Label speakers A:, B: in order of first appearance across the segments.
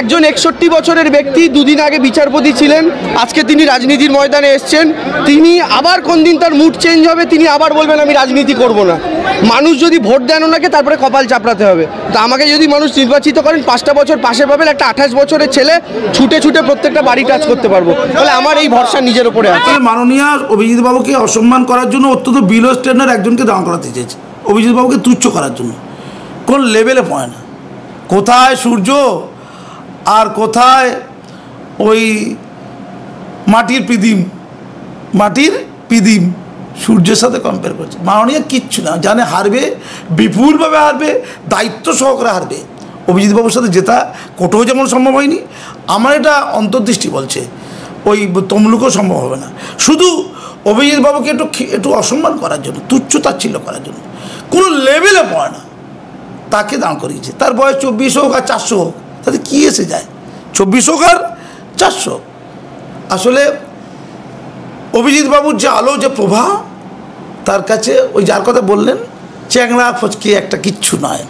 A: একজন 61 বছরের ব্যক্তি, দুদিন আগে বিচারপতি ছিলেন, আজকে তিনি রাজনীতির ময়দানে এসছেন। তিনি আবার কোন দিন তার মুড চেঞ্জ হবে, তিনি আবার বলবেন আমি রাজনীতি করব না। মানুষ যদি ভোট দেন ওনাকে, তারপরে কপাল চাপড়াতে হবে। তা আমাকে যদি মানুষ নির্বাচিত করেন, 5টা বছর পাশে পাবেন, একটা 28 বছরের ছেলে ছুটে ছুটে প্রত্যেকটা বাড়ি টাচ করতে পারবো। তাহলে আমার এই ভরসা নিজের উপরে আছে।
B: মাননীয় অভিজিৎ বাবুকে অসম্মান করার জন্য অত্যন্ত বিলো স্ট্যান্ডার্ড একজনকে দাঁড় করাতে চেয়েছে, অভিজিৎ বাবুকে তুচ্ছ করার জন্য। কোন লেভেলে পড়ে না, কোথায় সূর্য আর কোথায় ওই মাটির পিদিম সূর্যের সাথে কম্পেয়ার করছে। মাননীয় কিচ্ছু না জানে, হারবে, বিপুলভাবে হারবে, দায়িত্ব সহকারে হারবে। অভিজিৎবাবুর সাথে জেতা কোথাও যেমন সম্ভব হয়নি, আমার এটা অন্তর্দৃষ্টি বলছে ওই তমলুকও সম্ভব হবে না। শুধু অভিজিৎবাবুকে একটু অসম্মান করার জন্য, তুচ্ছ তাচ্ছিল্য করার জন্য, কোনো লেভেলে পড়ে না, তাকে দাঁড় করিয়েছে। তার বয়স 24 হোক আর 400 হোক, তাতে কী এসে যায়? 24 হোক আর 400। আসলে অভিজিৎবাবুর যে আলো, যে প্রভা, তার কাছে ওই যার কথা বললেন চ্যাংড়া ফচকে একটা কিচ্ছু নয়।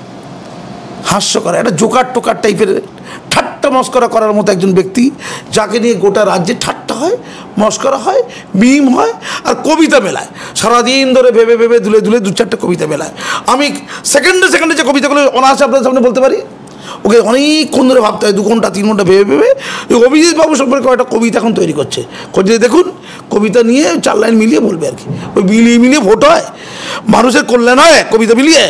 B: হাস্যকর একটা জোকার টোকার টাইপের ঠাট্টা মস্করা করার মতো একজন ব্যক্তি, যাকে নিয়ে গোটা রাজ্যে ঠাট্টা হয়, মস্করা হয়, মিম হয়, আর কবিতা মেলায়। সারাদিন ধরে ভেবে ভেবে দুলে দুলে 2-4টে কবিতা মেলায়। আমি সেকেন্ডে যে কবিতাগুলো অনায়াসে আপনার সামনে বলতে পারি, ওকে অনেকক্ষণ ধরে ভাবতে হয়, 2 ঘন্টা 3 ঘন্টা ভেবে ভেবে অভিজিৎবাবু সম্পর্কে একটা কবিতা এখন তৈরি করছে। খুঁজে দেখুন, কবিতা নিয়ে 4 লাইন মিলিয়ে বলবে আর কি। ওই মিলিয়ে ভোট হয়, মানুষের কল্যাণ হয় কবিতা মিলিয়ে?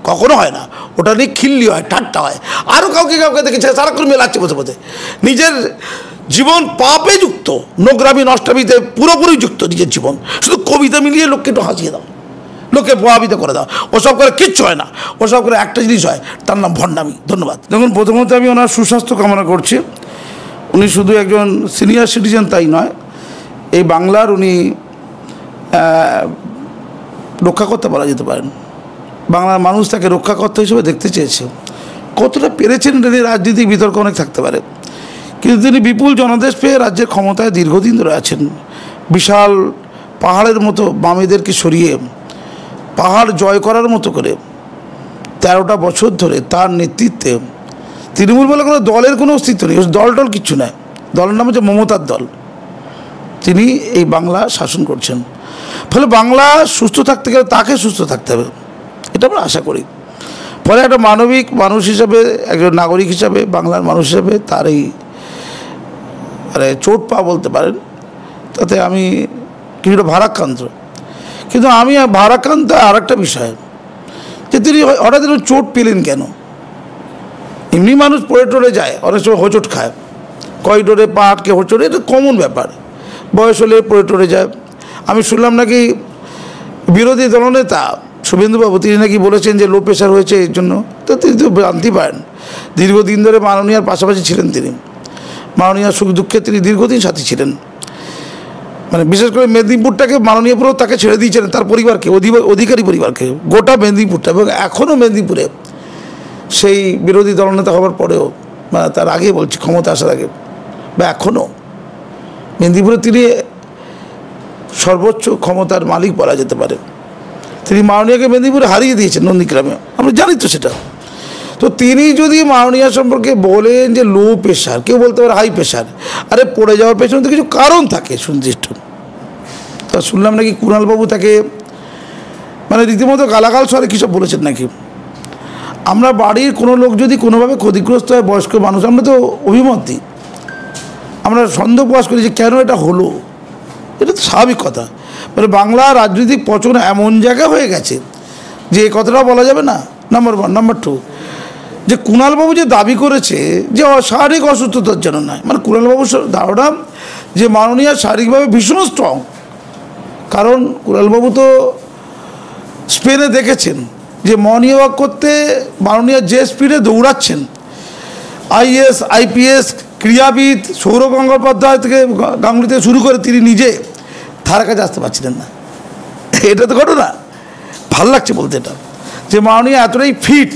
B: কখনো হয় না। ওটা নিয়ে খিল্লি হয়, ঠাট্টা হয়। আরও কাউকে দেখেছে সারাক্ষণ মেলাচ্ছে বসে বসে। নিজের জীবন পাপে যুক্ত, নোংরামি নষ্টামিতে পুরোপুরি যুক্ত নিজের জীবন। শুধু কবিতা মিলিয়ে লোককে একটু হাসিয়ে দাও, লোককে প্রভাবিত করে দাও। ওসব করে কিচ্ছু হয় না। ওসব করে একটা জিনিস হয়, তার নাম ভণ্ডামি। ধন্যবাদ। দেখুন, প্রথমত আমি ওনার সুস্বাস্থ্য কামনা করছি। উনি শুধু একজন সিনিয়র সিটিজেন তাই নয়, এই বাংলার উনি রক্ষাকর্তা বলা যেতে পারেন। বাংলার মানুষ তাকে রক্ষাকর্তা হিসেবে দেখতে চেয়েছে। কতটা পেরেছেন তিনি, রাজনীতিক বিতর্ক অনেক থাকতে পারে, কিন্তু তিনি বিপুল জনাদেশ পেয়ে রাজ্যের ক্ষমতায় দীর্ঘদিন ধরে আছেন। বিশাল পাহাড়ের মতো বামেদেরকে সরিয়ে পাহাড় জয় করার মতো করে 13টা বছর ধরে তার নেতৃত্বে, তৃণমূল বলে কোনো দলের কোনো অস্তিত্ব নেই, দল কিচ্ছু নয়, দলের নাম হচ্ছে মমতার দল। তিনি এই বাংলা শাসন করছেন। ফলে বাংলা সুস্থ থাকতে গেলে তাকে সুস্থ থাকতে হবে, এটা আমরা আশা করি। ফলে একটা মানবিক মানুষ হিসাবে, একজন নাগরিক হিসাবে, বাংলার মানুষ হিসাবে তার এই চোট পা বলতে পারেন, তাতে আমি কিছুটা ভারাক্রান্ত। কিন্তু আমি ভারাক্রান্ত আর একটা বিষয়, যে তিনি হঠাৎ চোট পেলেন কেন? এমনি মানুষ পড়ে টরে যায়, অনেক সময় হোঁচট খায়, করিডোরে পা আটকে হোঁচট, এটা কমন ব্যাপার। বয়স হলে পড়ে টরে যায়। আমি শুনলাম নাকি বিরোধী দলনেতা শুভেন্দুবাবু, তিনি নাকি বলেছেন যে লো প্রেশার হয়েছে এর জন্য। তো তিনি তো জানতে পারেন, দীর্ঘদিন ধরে মাননীয়ার পাশাপাশি ছিলেন তিনি, মাননীয়ার সুখ দুঃখে তিনি দীর্ঘদিন সাথী ছিলেন। মানে বিশেষ করে মেদিনীপুরটাকে মাননীয়পুরেও তাকে ছেড়ে দিয়েছিলেন, তার পরিবারকে, অধিকারী পরিবারকে, গোটা মেদিনীপুরটা। এবং এখনও মেদিনীপুরে সেই বিরোধী দলনেতা হওয়ার পরেও, মানে তার আগে বলছি, ক্ষমতা আসার আগে বা এখনও মেদিনীপুরে তিনি সর্বোচ্চ ক্ষমতার মালিক বলা যেতে পারে। তিনি মাননীয়াকে মেদিনীপুরে হারিয়ে দিয়েছেন নন্দীগ্রামে, আমরা জানি তো সেটা। তো তিনি যদি মাননীয়া সম্পর্কে বলেন যে লো প্রেশার, কেউ বলতে পারে হাই প্রেশার, আরে পড়ে যাওয়ার পেছনে তো কিছু কারণ থাকে সুনির্দিষ্ট। তা শুনলাম নাকি কুণালবাবু তাকে মানে রীতিমতো গালাগাল স্বরে কী সব বলেছেন নাকি। আমরা বাড়ির কোনো লোক যদি কোনোভাবে ক্ষতিগ্রস্ত হয়, বয়স্ক মানুষ, আমরা তো অভিমত দিই, আমরা সন্দেহ প্রকাশ করি যে কেন এটা হলো। এটা তো স্বাভাবিক কথা। মানে বাংলা রাজনৈতিক পচন এমন জায়গা হয়ে গেছে যে এই কথাটাও বলা যাবে না, নাম্বার 1। নাম্বার 2, যে কুণালবাবু যে দাবি করেছে যে শারীরিক অসুস্থতার জন্য নয়, মানে কুণালবাবুর ধারণা যে মাননীয়া শারীরিকভাবে ভীষণ স্ট্রং। কারণ কুণালবাবু তো স্পেনে দেখেছেন যে মর্নিং ওয়াক করতে মাননীয়া যে স্পিডে দৌড়াচ্ছেন, আইএস আইপিএস ক্রীড়াবিদ সৌরভ গঙ্গোপাধ্যায় থেকে গাঙ্গুলি থেকে শুরু করে তিনি নিজে ধারে কাছে আসতে পারছিলেন না। এটা তো ঘটনা, ভাল লাগছে বলতে এটা, যে মাননীয়া এতটাই ফিট।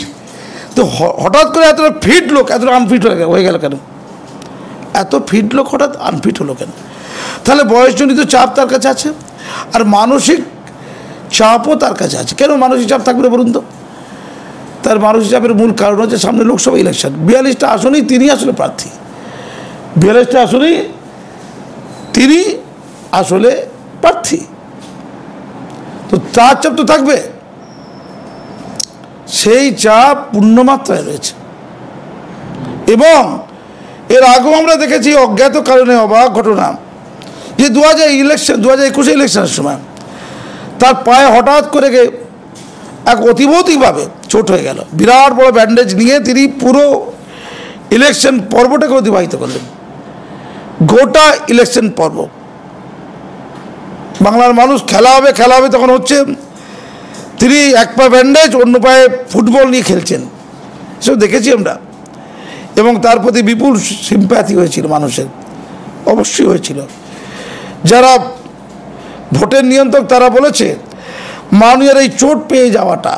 B: তো হঠাৎ করে এতটা ফিট লোক এতটা আনফিট হয়ে গেল কেন? এত ফিট লোক হঠাৎ আনফিট হলো কেন? তাহলে বয়সজনিত চাপ তার কাছে আছে, আর মানসিক চাপও তার কাছে আছে। কেন মানসিক চাপ থাকবে বলুন তো? তার মানসিক চাপের মূল কারণ হচ্ছে সামনে লোকসভা ইলেকশন। 42টা আসনেই তিনি আসলে প্রার্থী, 42টা আসনেই তিনি আসলে প্রার্থী। তো তার চাপ তো থাকবে, সেই চাপ পূর্ণমাত্রায় রয়েছে। এবং এর আগেও আমরা দেখেছি অজ্ঞাত কারণে অবাক ঘটনা যে 2021 ইলেকশনের সময় তার পায়ে হঠাৎ করে এক অতিভৌতিকভাবে চোট হয়ে গেল, বিরাট বড় ব্যান্ডেজ নিয়ে তিনি পুরো ইলেকশন পর্বটাকে অতিবাহিত করলেন। গোটা ইলেকশন পর্ব বাংলার মানুষ খেলা হবে তখন হচ্ছে, তিনি এক পায়ে ব্যান্ডেজ অন্য পায়ে ফুটবল নিয়ে খেলছেন, সেসব দেখেছি আমরা। এবং তার প্রতি বিপুল সিম্প্যাথি হয়েছিল মানুষের, অবশ্যই হয়েছিল। যারা ভোটের নিয়ন্ত্রক তারা বলেছে মাননীয়ের এই চোট পেয়ে যাওয়াটা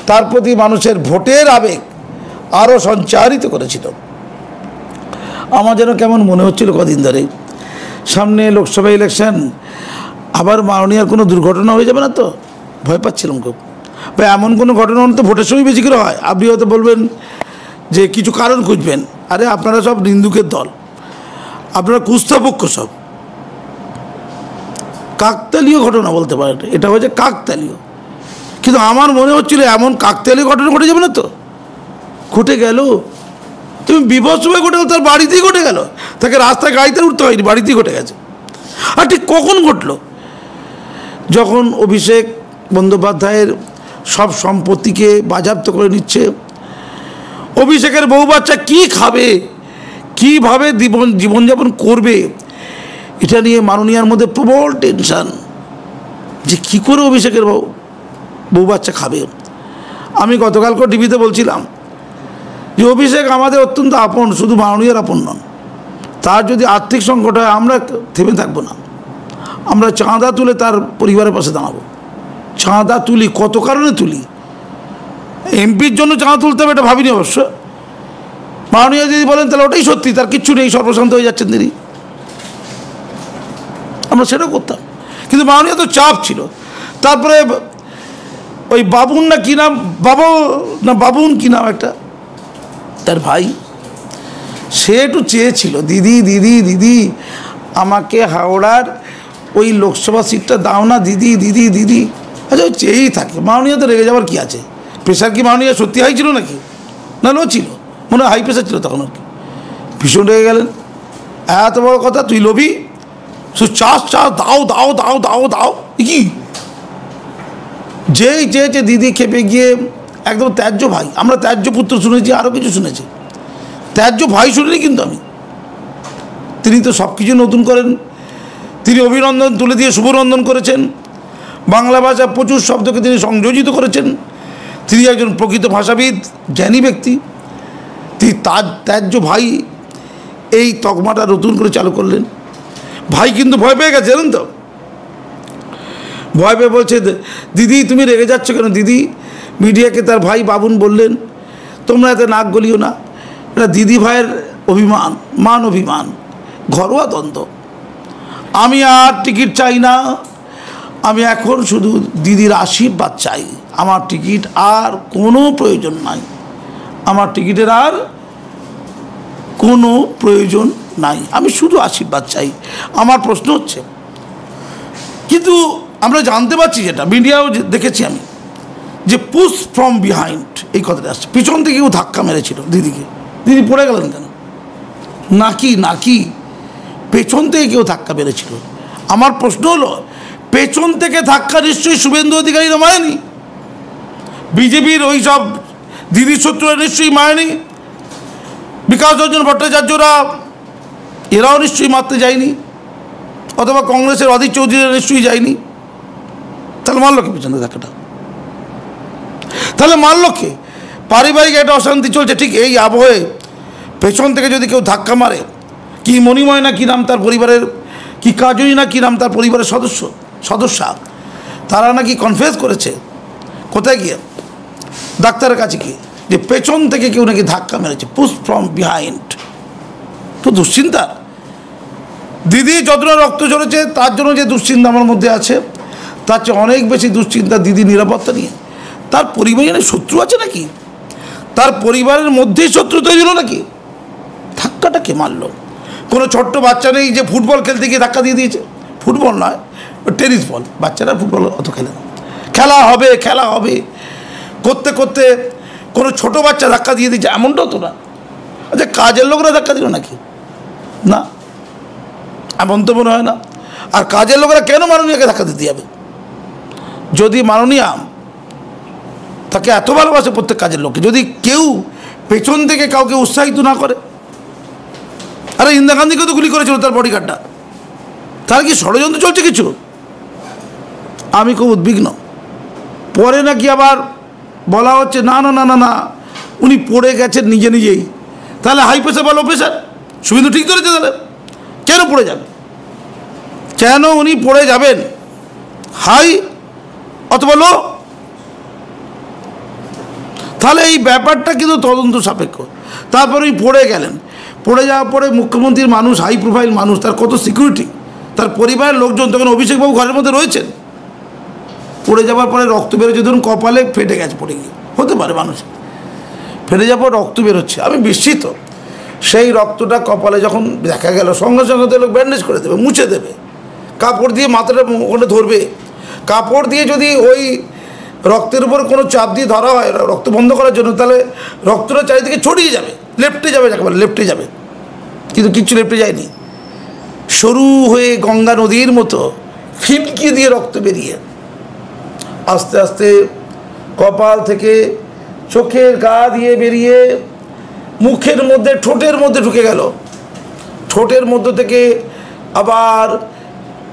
B: তার প্রতি মানুষের ভোটের আবেগ আরও সঞ্চারিত করেছিল। আমার যেন কেমন মনে হচ্ছিল কদিন ধরে, সামনে লোকসভা ইলেকশন, আবার মাননীয়ার কোনো দুর্ঘটনা হয়ে যাবে না তো, ভয় পাচ্ছিলাম খুব। বা এমন কোনো ঘটনা তো ভোটের সময় বেশি করে হয়। আপনি হয়তো বলবেন যে কিছু কারণ খুঁজবেন, আরে আপনারা সব নিন্দুকের দল, আপনারা কুস্তাপক্ষ, সব কাকতালীয় ঘটনা বলতে পারেন, এটা হয়েছে কাকতালীয়। কিন্তু আমার মনে হচ্ছিল এমন কাকতালীয় ঘটনা ঘটে যাবে না তো, ঘটে গেল। তুমি বিভৎস হয়ে ঘটে গেল, তার বাড়িতেই ঘটে গেল, তাকে রাস্তায় গাড়িতে উঠতে হয়নি, বাড়িতেই ঘটে গেছে। আর ঠিক কখন ঘটলো? যখন অভিষেক বন্দ্যোপাধ্যায়ের সব সম্পত্তিকে বাজেয়াপ্ত করে নিচ্ছে, অভিষেকের বউ বাচ্চা কী খাবে, কীভাবে জীবনযাপন করবে, এটা নিয়ে মাননীয়ার মধ্যে প্রবল টেনশান যে কী করে অভিষেকের বউ বাচ্চা খাবে। আমি গতকালকে টিভিতে বলছিলাম যে অভিষেক আমাদের অত্যন্ত আপন, শুধু মাননীয়ার আপন নন। তার যদি আর্থিক সংকট হয় আমরা থেমে থাকবো না, আমরা চাঁদা তুলে তার পরিবারের পাশে দাঁড়াবো। চাঁদা তুলি, কত কারণে তুলি, এমপির জন্য চাঁদা তুলতে হবে এটা ভাবিনি অবশ্য। মাননীয় যদি বলেন তাহলে ওটাই সত্যি, তার কিচ্ছু নেই, সর্বশান্ত হয়ে যাচ্ছেন তিনি, আমরা সেটাও করতাম। কিন্তু মাননীয় তো চাপ ছিল। তারপরে ওই বাবুন না কি নাম, বাবুন কি নাম একটা, তার ভাই, সে একটু চেয়েছিল দিদি দিদি দিদি আমাকে হাওড়ার ওই লোকসভা সিটটা দাও না দিদি দিদি দিদি। আচ্ছা ওই চেয়েই থাকে, মাননীয় তো রেগে যাওয়ার কী আছে? প্রেশার কি মাননীয় সত্যি হাই ছিল নাকি? না লো ছিল, মনে হয় হাই প্রেশার ছিল তখন আর কি। ভীষণ রেগে গেলেন, এত বড় কথা তুই লোভি, চাষ দাও দাও দাও দাও দাও কি? যেই চেয়েছে দিদি খেপে গিয়ে একদম ত্যায্য ভাই, আমরা ত্যায্য পুত্র শুনেছি, আরও কিছু শুনেছি, ত্যায্য ভাই শুনিনি কিন্তু আমি। তিনি তো সব কিছু নতুন করেন, তিনি অভিনন্দন তুলে দিয়ে শুভনন্দন করেছেন, বাংলা ভাষা প্রচুর শব্দকে তিনি সংযোজিত করেছেন, তিনি একজন প্রকৃত ভাষাবিদ, জ্ঞানী ব্যক্তি। তিনি তার ত্যায্য ভাই এই তকমাটা নতুন করে চালু করলেন। ভাই কিন্তু ভয় পেয়ে গেছে, জানেন তো, ভয় পেয়ে বলছে দিদি তুমি রেগে যাচ্ছ কেন? দিদি মিডিয়াকে তার ভাই বাবুন বললেন তোমরা এতে নাক গলিও না, এটা দিদি ভাইয়ের অভিমান, মান অভিমান, ঘরোয়া দ্বন্দ্ব। আমি আর টিকিট চাই না, আমি এখন শুধু দিদির আশীর্বাদ চাই, আমার টিকিট আর কোনো প্রয়োজন নাই, আমার টিকিটের আর কোনো প্রয়োজন নাই, আমি শুধু আশীর্বাদ চাই। আমার প্রশ্ন হচ্ছে, কিন্তু আমরা জানতে পারছি, যেটা মিডিয়াও দেখেছি আমি, যে পুশ ফ্রম বিহাইন্ড এই কথাটা আসছে, পিছন থেকে কেউ ধাক্কা মেরেছিল দিদিকে, দিদি পড়ে গেলেন কেন? নাকি পেছন থেকে কেউ ধাক্কা মেরেছিল। আমার প্রশ্ন হলো, পেছন থেকে ধাক্কা নিশ্চয়ই শুভেন্দু অধিকারীরা মারেনি, বিজেপির ওই সব দিদির শত্রুরা নিশ্চয়ই মারেনি, বিকাশ রঞ্জন ভট্টাচার্যরা এরাও নিশ্চয়ই মারতে যায়নি, অথবা কংগ্রেসের অধীর চৌধুরীরা নিশ্চয়ই যায়নি। তাহলে মারল কে পেছনে ধাক্কাটা? তাহলে মারল কে? পারিবারিক একটা অশান্তি চলছে, ঠিক এই আবহে পেছন থেকে যদি কেউ ধাক্কা মারে, কি মণিময় না কি নাম তার পরিবারের, কি কাজই না কি নাম তার পরিবারের সদস্যা, তারা নাকি কনফেস করেছে, কোথায় গিয়ে? ডাক্তারের কাছে গিয়ে, যে পেছন থেকে কেউ নাকি ধাক্কা মেরেছে, পুশ ফ্রম বিহাইন্ড। তো দুশ্চিন্তার, দিদি যতটা রক্ত ঝরেছে তার জন্য যে দুশ্চিন্তা আমার মধ্যে আছে, তার চেয়ে অনেক বেশি দুশ্চিন্তা দিদি নিরাপত্তা নিয়ে। তার পরিবারে শত্রু আছে নাকি? তার পরিবারের মধ্যেই শত্রু তৈরি হলো নাকি? ধাক্কাটা কে মারলো? কোনো ছোট্ট বাচ্চা নেই যে ফুটবল খেলতে গিয়ে ধাক্কা দিয়ে দিয়েছে? ফুটবল নয়, টেনিস বল। বাচ্চারা ফুটবল অত খেলে না। খেলা হবে করতে করতে কোনো ছোট বাচ্চা ধাক্কা দিয়ে দিয়েছে, এমনটাও তো না। আচ্ছা, কাজের লোকরা ধাক্কা দিল নাকি? না, এমন তো মনে হয় না। আর কাজের লোকরা কেন মাননীয়কে ধাক্কা দিতে যাবে? যদি মাননীয়া তাকে এত ভালোবাসে প্রত্যেক কাজের লোককে, যদি কেউ পেছন থেকে কাউকে উৎসাহিত না করে। আরে ইন্দিরা গান্ধীকে তো গুলি করেছিল তার বডিগার্ডটা, তার কি ষড়যন্ত্র চলছে কিছু? আমি খুব উদ্বিগ্ন। পরে নাকি আবার বলা হচ্ছে না না না না না উনি পড়ে গেছেন নিজেই। তাহলে হাই প্রেশার বা লো প্রেশার? সুবিধা ঠিক ধরেছে। তাহলে কেন পড়ে যাবে? কেন উনি পড়ে যাবেন? হাই অথবা লো? তাহলে এই ব্যাপারটা কিন্তু তদন্ত সাপেক্ষ। তারপরে উনি পড়ে গেলেন, পড়ে যাওয়ার পরে মুখ্যমন্ত্রীর মানুষ, হাই প্রোফাইল মানুষ, তার কত সিকিউরিটি, তার পরিবারের লোকজন, তখন অভিষেকবাবু ঘরের মধ্যে রয়েছেন। পড়ে যাওয়ার পরে রক্ত বেরোচ্ছে, ধরুন কপালে ফেটে গেছে, পড়ে গিয়ে হতে পারে মানুষ ফেটে যাওয়ার পর রক্ত বেরোচ্ছে, আমি বিস্মিত। সেই রক্তটা কপালে যখন দেখা গেল, সঙ্গে সঙ্গে তো লোক ব্যান্ডেজ করে দেবে, মুছে দেবে, কাপড় দিয়ে মাথাটা ওখানে ধরবে। কাপড় দিয়ে যদি ওই রক্তের উপর কোনো চাপ দিয়ে ধরা হয় রক্ত বন্ধ করার জন্য, তাহলে রক্তটা চারিদিকে ছড়িয়ে যাবে, লেপ্টে যাবে, যাকে বলে লেপ্টে যাবে। কিন্তু কিচ্ছু লেপ্টে যায়নি, সরু হয়ে গঙ্গা নদীর মতো ফিনকি দিয়ে রক্ত বেরিয়ে আস্তে আস্তে কপাল থেকে চোখের গা দিয়ে বেরিয়ে মুখের মধ্যে, ঠোঁটের মধ্যে ঢুকে গেল। ঠোঁটের মধ্য থেকে আবার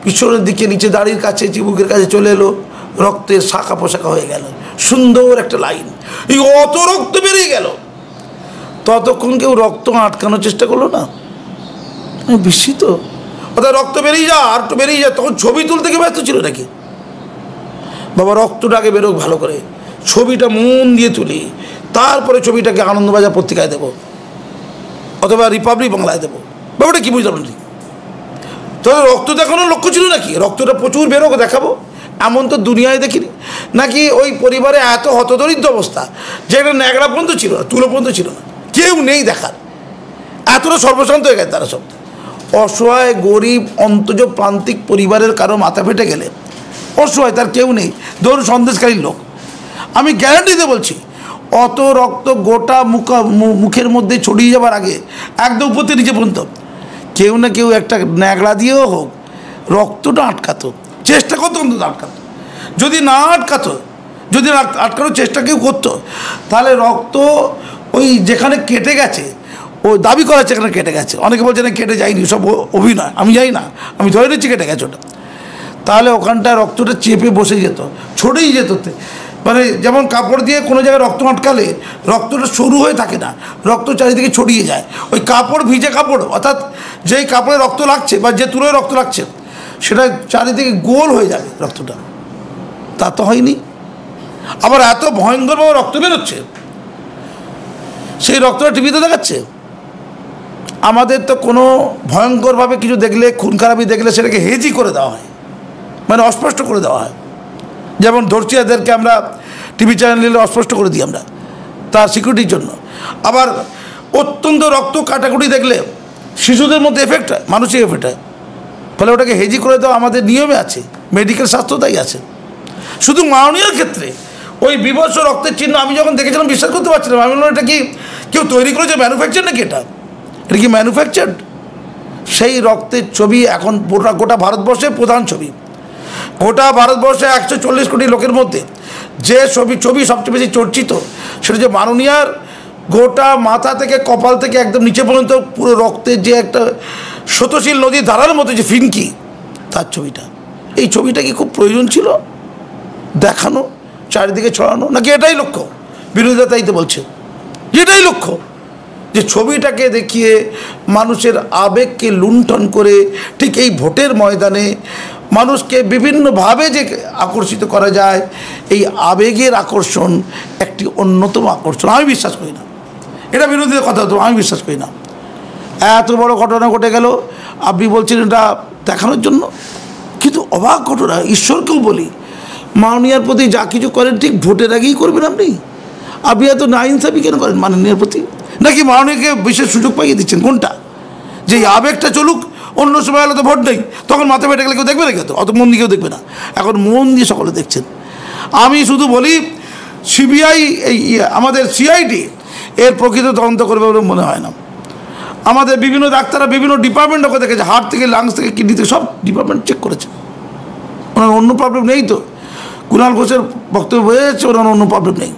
B: পিছনের দিকে নিচে দাড়ির কাছে, চিবুকের কাছে চলে এলো, রক্তের শাখা পোশাখা হয়ে গেল, সুন্দর একটা লাইন। এই অত রক্ত বেরিয়ে গেল, ততক্ষণ কেউ রক্ত আটকানোর চেষ্টা করলো না? আমি বিস্মিত। অর্থাৎ রক্ত বেরিয়ে যা, আর একটু বেরিয়ে যা, তখন ছবি তুলতে গিয়ে ব্যস্ত ছিল নাকি? বাবা রক্তটা আগে বেরোক ভালো করে, ছবিটা মন দিয়ে তুলি, তারপরে ছবিটাকে আনন্দবাজার পত্রিকায় দেবো অথবা রিপাবলিক বাংলায় দেবো। ব্যাপারটা কী বুঝলাম না? তবে রক্ত দেখানোর লক্ষ্য ছিল নাকি? রক্তটা প্রচুর বেরোক দেখাবো, এমন তো দুনিয়ায় দেখিনি। নাকি ওই পরিবারে এত হতদরিদ্র অবস্থা যে একটা ন্যাকড়া পর্যন্ত ছিল না, তুলো পর্যন্ত ছিল না, কেউ নেই দেখার, এতটা সর্বশান্ত হয়ে গেছে তারা সব। অসহায় গরিব অন্তজ প্রান্তিক পরিবারের কারো মাথা ফেটে গেলে, অসহায়, তার কেউ নেই, ধরুন সন্দেশকারীর লোক, আমি গ্যারান্টিতে বলছি অত রক্ত গোটা মুখের মধ্যে ছড়িয়ে যাবার আগে একদম উপর থেকে নিচে পর্যন্ত কেউ না কেউ একটা ন্যাকড়া দিয়েও হোক রক্তটা আটকাতো, চেষ্টা করতো অন্তত আটকাতো। যদি না আটকাতো, যদি আটকানোর চেষ্টা কেউ করতো, তাহলে রক্ত ওই যেখানে কেটে গেছে, ও দাবি করা হচ্ছে এখানে কেটে গেছে, অনেকে বলছে না কেটে যায়নি, সব অভিনয়, আমি যাই না, আমি ধরে নিচ্ছি কেটে গেছে ওটা। তাহলে ওখানটায় রক্তটা চেপে বসে যেত, ছড়িয়ে যেত। মানে যেমন কাপড় দিয়ে কোনো জায়গায় রক্ত আটকালে রক্তটা সরু হয়ে থাকে না, রক্ত চারিদিকে ছড়িয়ে যায়। ওই কাপড়, ভিজে কাপড়, অর্থাৎ যেই কাপড়ে রক্ত লাগছে বা যে তুলোয় রক্ত লাগছে, সেটা চারিদিকে গোল হয়ে যাবে রক্তটা। তা তো হয়নি। আবার এত ভয়ঙ্করভাবে রক্ত বেরোচ্ছে, সেই রক্তটা টিভিতে দেখাচ্ছে। আমাদের তো কোনো ভয়ঙ্করভাবে কিছু দেখলে, খুন খারাপি দেখলে সেটাকে হেজি করে দেওয়া হয়, মানে অস্পষ্ট করে দেওয়া হয়। যেমন ধর্ষিয়াদেরকে আমরা টিভি চ্যানেলে অস্পষ্ট করে দিই আমরা তার সিকিউরিটির জন্য। আবার অত্যন্ত রক্ত কাটাকুটি দেখলে শিশুদের মধ্যে এফেক্ট হয়, মানসিক এফেক্ট হয়, ফলে ওটাকে হেজি করে দেওয়া আমাদের নিয়মে আছে, মেডিকেল স্বাস্থ্য তাই আছে। শুধু মাননীয়র ক্ষেত্রে ওই বিভৎস রক্তের চিহ্ন আমি যখন দেখেছিলাম বিশ্বাস করতে পারছিলাম। আমি বললাম এটা কি কেউ তৈরি করেছে, ম্যানুফ্যাকচার নাকি এটা কি ম্যানুফ্যাকচার্ড? সেই রক্তের ছবি এখন গোটা ভারতবর্ষের প্রধান ছবি। গোটা ভারতবর্ষে 140 কোটি লোকের মধ্যে যে ছবি সবচেয়ে বেশি চর্চিত, সেটা যে মাননীয়ার গোটা মাথা থেকে কপাল থেকে একদম নিচে পর্যন্ত পুরো রক্তের যে একটা স্রোতশীল নদীর ধারার মতো যে ফিনকি, তার ছবিটা। এই ছবিটা কি খুব প্রয়োজন ছিল দেখানো, চারিদিকে ছড়ানো, নাকি এটাই লক্ষ্য? বিরোধীরা তাই তো বলছে এটাই লক্ষ্য, যে ছবিটাকে দেখিয়ে মানুষের আবেগকে লুণ্ঠন করে ঠিক এই ভোটের ময়দানে মানুষকে বিভিন্নভাবে যে আকর্ষিত করা যায়, এই আবেগের আকর্ষণ একটি অন্যতম আকর্ষণ। আমি বিশ্বাস করি না, এটা বিরোধীদের কথা হতো, আমি বিশ্বাস করি না। এত বড় ঘটনা ঘটে গেল, আপনি বলছেন এটা দেখানোর জন্য, কিন্তু অবাক ঘটনা। ঈশ্বরকেও বলি, মাননীয়ার প্রতি যা কিছু করেন ঠিক ভোটের আগেই করবেন আপনি। আপনি এত নাইনসাফি কেন করেন মাননীয়ের প্রতি? নাকি মাননীয়কে বিশেষ সুযোগ পাইয়ে দিচ্ছেন? কোনটা? যে এই আবেগটা চলুক, অন্য সময় হলে তো ভোট নেই, তখন মাথা বেটে গেলে কেউ দেখবে না, কেউ অত মন দিয়ে কেউ দেখবে না। এখন মন দিয়ে সকলে দেখছেন। আমি শুধু বলি সিবিআই এই আমাদের সিআইডি এর প্রকৃত তদন্ত করবে বলে মনে হয় না। আমাদের বিভিন্ন ডাক্তাররা বিভিন্ন ডিপার্টমেন্টকে দেখেছে, হার্ট থেকে লাংস থেকে কিডনি থেকে সব ডিপার্টমেন্ট চেক করেছে, ওনার অন্য প্রবলেম নেই। তো কুণাল ঘোষের বক্তব্য বোঝা যাচ্ছে ওনার অন্য প্রবলেম নেই।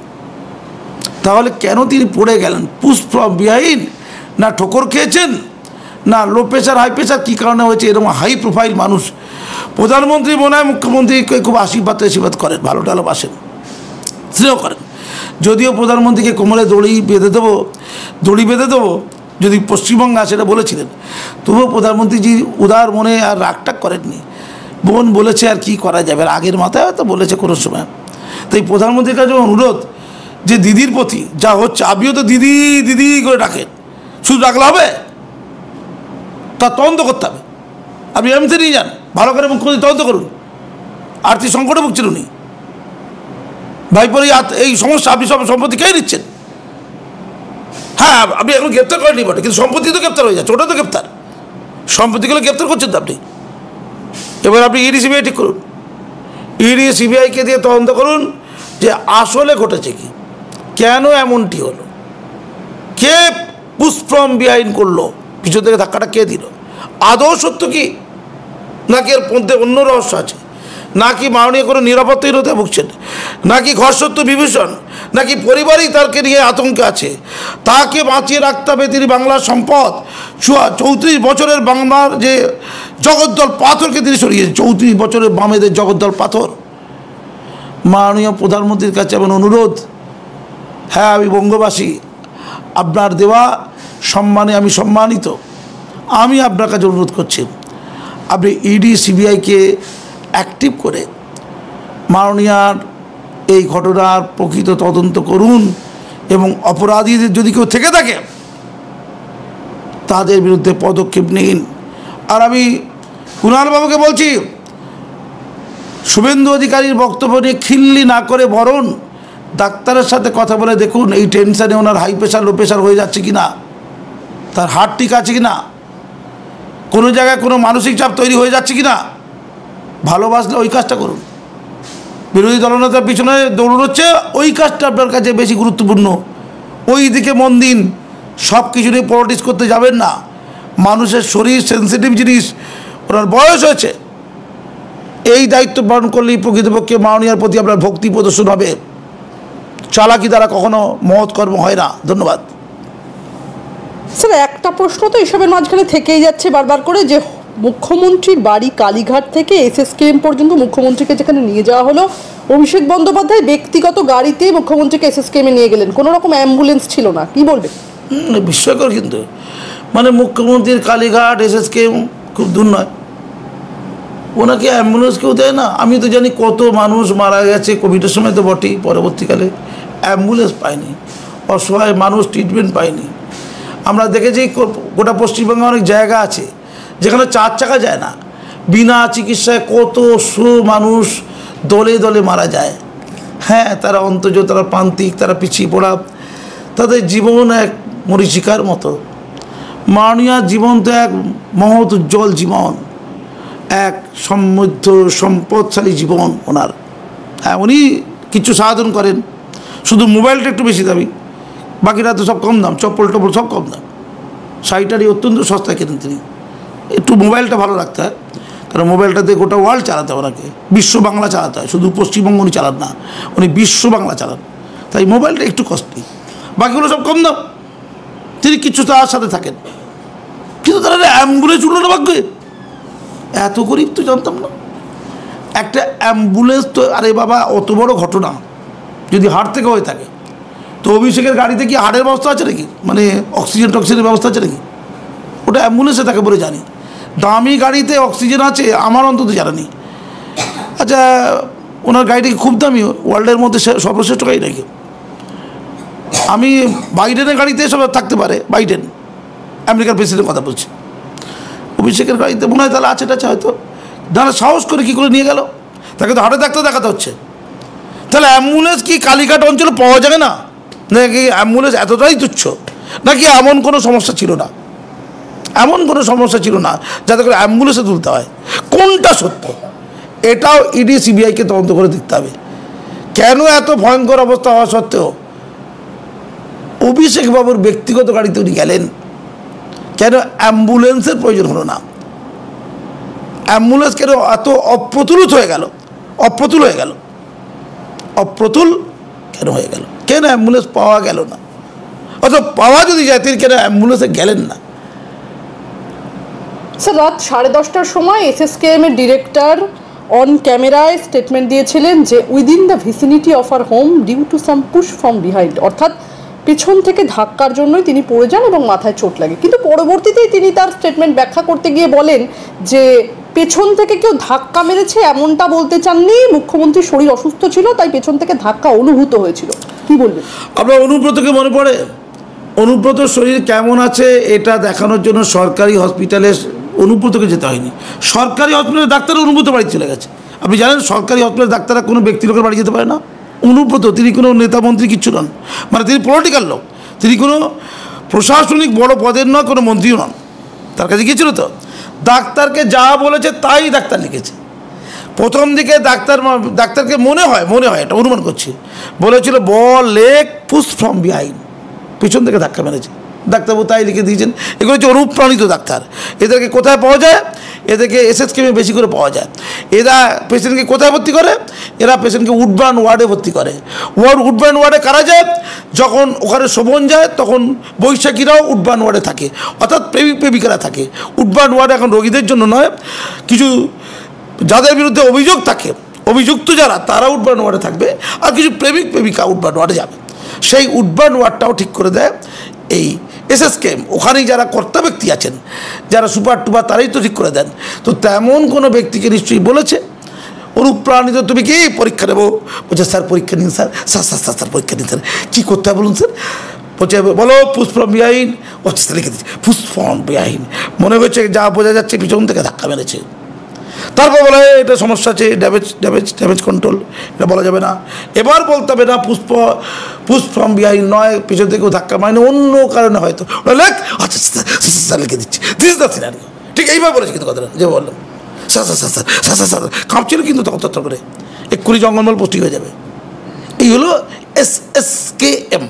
B: তাহলে কেন তিনি পড়ে গেলেন? পুষ্পবিহীন না ঠোকর খেয়েছেন না লো প্রেশার হাই প্রেশার, কী কারণে হয়েছে? এরকম হাই প্রোফাইল মানুষ প্রধানমন্ত্রী মনে হয় মুখ্যমন্ত্রীকে খুব আশীর্বাদ করেন, ভালো ভালোবাসেন, স্নেহ করেন। যদিও প্রধানমন্ত্রীকে কোমরে দড়ি বেঁধে দেবো যদি পশ্চিমবঙ্গে সেটা বলেছিলেন, তবুও প্রধানমন্ত্রীজি উদার মনে আর রাগটাগ করেননি। বোন বলেছে আর কি করা যাবে, আগের মাথায় হয়তো বলেছে কোনো সময়। তাই প্রধানমন্ত্রীর কাছে অনুরোধ যে দিদির প্রতি যা হচ্ছে, আপনিও তো দিদি দিদি করে ডাকেন, শুধু ডাকলে হবে? তার তদন্ত করতে হবে। আপনি এমনিতে নিয়ে যান, ভালো করে মুখ্যমন্ত্রী তদন্ত করুন। আর্থিক সংকটে ভুগছেন উনি, ভাইপোর এই সমস্যা, আপনি সব সম্পত্তি কে নিচ্ছেন? হ্যাঁ, আপনি এখন গ্রেপ্তার করেননি বটে, কিন্তু সম্পত্তি তো গ্রেপ্তার হয়ে যাচ্ছে, ওটা তো গ্রেপ্তার, সম্পত্তিগুলো গ্রেপ্তার করছেন তো আপনি। এবার আপনি ইডি সিবিআই ঠিক করুন, ইডি সিবিআইকে দিয়ে তদন্ত করুন যে আসলে ঘটেছে কি, কেন এমনটি হলো, কে পুশ ফ্রম বিহাইন্ড করলো, পিছন থেকে ধাক্কাটা কে দিল, আদৌ সত্য কি, নাকি এর মধ্যে অন্য রহস্য আছে, নাকি মাননীয় কোনো নিরাপত্তাহীনতায় ভুগছেন, নাকি ঘরসত্য বিভীষণ, নাকি পরিবারই তাকে নিয়ে আতঙ্কে আছে, তাকে বাঁচিয়ে রাখতে হবে। তিনি বাংলার সম্পদ, 34 বছরের বাংলার যে জগদ্দল পাথরকে তিনি সরিয়েছেন, 34 বছরের বামেদের জগদ্দল পাথর। মাননীয় প্রধানমন্ত্রীর কাছে আমার অনুরোধ, হ্যাঁ আমি বঙ্গবাসী, আপনার দেওয়া সম্মানে আমি সম্মানিত, আমি আপনার কাছে অনুরোধ করছি আপনি ইডি সিবিআইকে অ্যাক্টিভ করে মাননীয়ার এই ঘটনার প্রকৃত তদন্ত করুন, এবং অপরাধীদের যদি কেউ থেকে থাকে তাদের বিরুদ্ধে পদক্ষেপ নিন। আর আমি কুণালবাবুকে বলছি, শুভেন্দু অধিকারীর বক্তব্য নিয়ে খিল্লি না করে বরং ডাক্তারের সাথে কথা বলে দেখুন এই টেনশানে ওনার হাই প্রেশার লো প্রেশার হয়ে যাচ্ছে কি না, তার হার্ট ঠিক আছে কি না, কোনো জায়গায় কোনো মানসিক চাপ তৈরি হয়ে যাচ্ছে কি না। ভালোবাসলে ওই কাজটা করুন, বিরোধী দলনেতার পিছনে দৌড়চ্ছে ওই কাজটা আপনার কাছে বেশি গুরুত্বপূর্ণ, ওই দিকে মন দিন। সব কিছু নিয়ে পলিটিক্স করতে যাবেন না। মানুষের শরীর সেন্সিটিভ জিনিস, ওনার বয়স হয়েছে, এই দায়িত্ব পালন করলেই প্রকৃতপক্ষে মাননীয়ার প্রতি আপনার ভক্তি প্রদর্শন হবে। চালাকি দ্বারা কখনো মহৎ কর্ম হয় না। ধন্যবাদ।
C: স্যার, একটা প্রশ্ন তো এসবের মাঝখানে থেকেই যাচ্ছে বারবার করে, যে মুখ্যমন্ত্রীর বাড়ি কালীঘাট থেকে এসএসকেএম পর্যন্ত মুখ্যমন্ত্রীকে যেখানে নিয়ে যাওয়া হলো, অভিষেক বন্দ্যোপাধ্যায় ব্যক্তিগত গাড়িতে মুখ্যমন্ত্রীকে এসএসকেএমে নিয়ে গেলেন, কোনো রকম অ্যাম্বুলেন্স ছিল না, কি বলবেন?
B: বিস্ময়কর কিন্তু, মানে মুখ্যমন্ত্রীর কালীঘাট এসএসকেএম খুব দূর নয়, ওনাকে অ্যাম্বুলেন্স কেউ দেয় না। আমি তো জানি কত মানুষ মারা গেছে কোভিডের সময় তো বটেই, পরবর্তীকালে অ্যাম্বুলেন্স পায়নি, অসহায় মানুষ ট্রিটমেন্ট পায়নি। আমরা দেখেছি গোটা পশ্চিমবঙ্গে অনেক জায়গা আছে যেখানে 4 চাকা যায় না, বিনা চিকিৎসায় কত মানুষ দলে দলে মারা যায়। হ্যাঁ, তারা অন্তর্জ, তারা প্রান্তিক, তারা পিছিয়ে পড়া, তাদের জীবন এক মরীচিকার মতো। মাননীয় জীবন তো এক মহৎ উজ্জ্বল জীবন, এক সমৃদ্ধ সম্পদশালী জীবন ওনার। হ্যাঁ, উনি কিছু সাধন করেন, শুধু মোবাইলটা একটু বেশি দামি, বাকিটা তো সব কম দাম, চপ্পল টপ্পল সব কম দাম, শাড়িটারি অত্যন্ত সস্তায় কেনেন তিনি। একটু মোবাইলটা ভালো রাখতে হয়, কারণ মোবাইলটাতে গোটা ওয়ার্ল্ড চালাতে হয় ওনাকে, বিশ্ব বাংলা চালাতে হয়, শুধু পশ্চিমবঙ্গ উনি চালান না, উনি বিশ্ব বাংলা চালান, তাই মোবাইলটা একটু কস্টলি, বাকিগুলো সব কম দাম। তিনি কিছু তার সাথে থাকেন, কিন্তু তারা অ্যাম্বুলেন্স উঠলো না ভাগ্যে, এত গরিব তো জানতাম না। একটা অ্যাম্বুলেন্স তো, আরে বাবা অত বড় ঘটনা যদি হার্ট থেকে হয়ে থাকে, তো অভিষেকের গাড়িতে কি হার্টের ব্যবস্থা আছে নাকি, মানে অক্সিজেন টক্সিজেনের ব্যবস্থা আছে নাকি? ওটা অ্যাম্বুলেন্সে থাকে বলে জানি। দামি গাড়িতে অক্সিজেন আছে আমার অন্তত জানা নেই। আচ্ছা, ওনার গাড়িটা কি খুব দামি, ওয়ার্ল্ডের মধ্যে সর্বশ্রেষ্ঠ গাড়ি নাকি? আমি বাইডেনের গাড়িতে সব থাকতে পারে, বাইডেন আমেরিকার প্রেসিডেন্টের কথা বলছি, অভিষেকের গাড়িতে মনে হয় তাহলে আছে টাছে হয়তো। দাঁড়া সাহস করে কী করে নিয়ে গেল, তাকে তো হার্টের ডাক্তার দেখাতে হচ্ছে। তাহলে অ্যাম্বুলেন্স কি কালীঘাট অঞ্চলে পাওয়া যাবে না? নাকি অ্যাম্বুলেন্স এতটাই তুচ্ছ, নাকি এমন কোনো সমস্যা ছিল না, এমন কোনো সমস্যা ছিল না যাতে করে অ্যাম্বুলেন্সে তুলতে হয়? কোনটা সত্য? এটাও ইডি সিবিআইকে তদন্ত করে দেখতে হবে। কেন এত ভয়ঙ্কর অবস্থা হওয়া সত্ত্বেও অভিষেক বাবুর ব্যক্তিগত গাড়িতে উনি গেলেন? কেন অ্যাম্বুলেন্সের প্রয়োজন হলো না? অ্যাম্বুলেন্স কেন এত অপ্রতুল হয়ে গেল? অপ্রতুল কেন হয়ে গেল? কেন অ্যাম্বুলেন্স পাওয়া গেল না? অথবা পাওয়া যদি যায় তিনি কেন অ্যাম্বুলেন্সে গেলেন না?
C: স্যার, রাত 10:30টার সময় এসএসকেএম এর ডিরেক্টর অন ক্যামেরায় স্টেটমেন্ট দিয়েছিলেন যে within the vicinity of our home due to some push from behind, অর্থাৎ পেছন থেকে ধাক্কার জন্যই তিনি পড়ে যান এবং মাথায় চোট লাগে। কিন্তু পরবর্তীতেই তিনি তার স্টেটমেন্ট ব্যাখ্যা করতে গিয়ে বলেন যে পেছন থেকে কেউ ধাক্কা মেরেছে এমনটা বলতে চাননি, মুখ্যমন্ত্রীর শরীর অসুস্থ ছিল তাই পেছন থেকে ধাক্কা অনুভূত হয়েছিল। কি বলবেন?
B: আপনার অনুব্রতকে মনে পড়ে? অনুব্রতর শরীর কেমন আছে এটা দেখানোর জন্য সরকারি হসপিটালে অনুব্রতকে যেতে হয়নি, সরকারি হসপিটালের ডাক্তার অনুব্রত বাড়ি চলে গেছে। আপনি জানেন সরকারি হসপিটালের ডাক্তাররা কোনো ব্যক্তি লোকের বাড়ি যেতে পারে না। অনুব্রত তিনি কোনো নেতা মন্ত্রী কিচ্ছু নন, মানে তিনি পলিটিক্যাল লোক, তিনি কোনো প্রশাসনিক বড় পদের নয়, কোনো মন্ত্রীও নন। তার কাছে গিয়েছিল তো, ডাক্তারকে যা বলেছে তাই ডাক্তার লিখেছে। প্রথম দিকে ডাক্তারকে মনে হয় এটা অনুমান করছি, বলেছিল বল লেগ পুশ ফ্রম বিহাইন্ড, পিছন থেকে ধাক্কা মেরেছে। ডাক্তারবাবু তাই লিখে দিয়েছেন। এগুলো হচ্ছে অনুপ্রাণিত ডাক্তার। এদেরকে কোথায় পাওয়া যায়? এদেরকে এসএসকেএমে বেশি করে পাওয়া যায়। এরা পেশেন্টকে কোথায় ভর্তি করে? এরা পেশেন্টকে উডবার্ন ওয়ার্ডে ভর্তি করে। উডবার্ন ওয়ার্ডে কারা যায়? যখন ওখানে শোভন যায় তখন বৈশাখীরাও উডবার্ন ওয়ার্ডে থাকে, অর্থাৎ প্রেমিক প্রেমিকারা থাকে। উডবার্ন ওয়ার্ডে এখন রোগীদের জন্য নয়, কিছু যাদের বিরুদ্ধে অভিযোগ থাকে, অভিযুক্ত যারা তারা উডবার্ন ওয়ার্ডে থাকবে, আর কিছু প্রেমিক প্রেমিকা উডবার্ন ওয়ার্ডে যাবে। সেই উডবার্ন ওয়ার্ডটাও ঠিক করে দেয় এই এসএসকেএম। ওখানেই যারা কর্তা ব্যক্তি আছেন, যারা সুপার টুপার, তারাই তো ঠিক করে দেন। তো তেমন কোনো ব্যক্তিকে নিশ্চয়ই বলেছে অনুপ্রাণিত তুমি কি পরীক্ষা নেবো? বলছে স্যার পরীক্ষা নিন স্যার, স্যার পরীক্ষা নিন স্যার। কী করতে হবে বলুন স্যার? বলছে বলো পুশ ফ্রম বিহাইন্ড। বলছে লিখে দিচ্ছি পুশ ফ্রম বিহাইন্ড। মনে হচ্ছে যা বোঝা যাচ্ছে পিছন থেকে ধাক্কা মেরেছে। তারপর বলা হয় এটা সমস্যা আছে, ড্যামেজ কন্ট্রোল, এটা বলা যাবে না। এবার বলতে হবে না পুশ ফ্রম বিহাইন্ড নয়, পিছন থেকেও ধাক্কা মানে অন্য কারণে হয়তো লেখ। আচ্ছা স্যার লিখে দিচ্ছি, দিস ইজ দ্য সিনারিও। ঠিক এইভাবে বলেছি কিন্তু কথাটা, যে বললাম স্যার কাঁপছিল কিন্তু তখন তত্ত্ব করে 1 জঙ্গলমহল পোস্টিং হয়ে যাবে। এই হলো এসএসকেএম।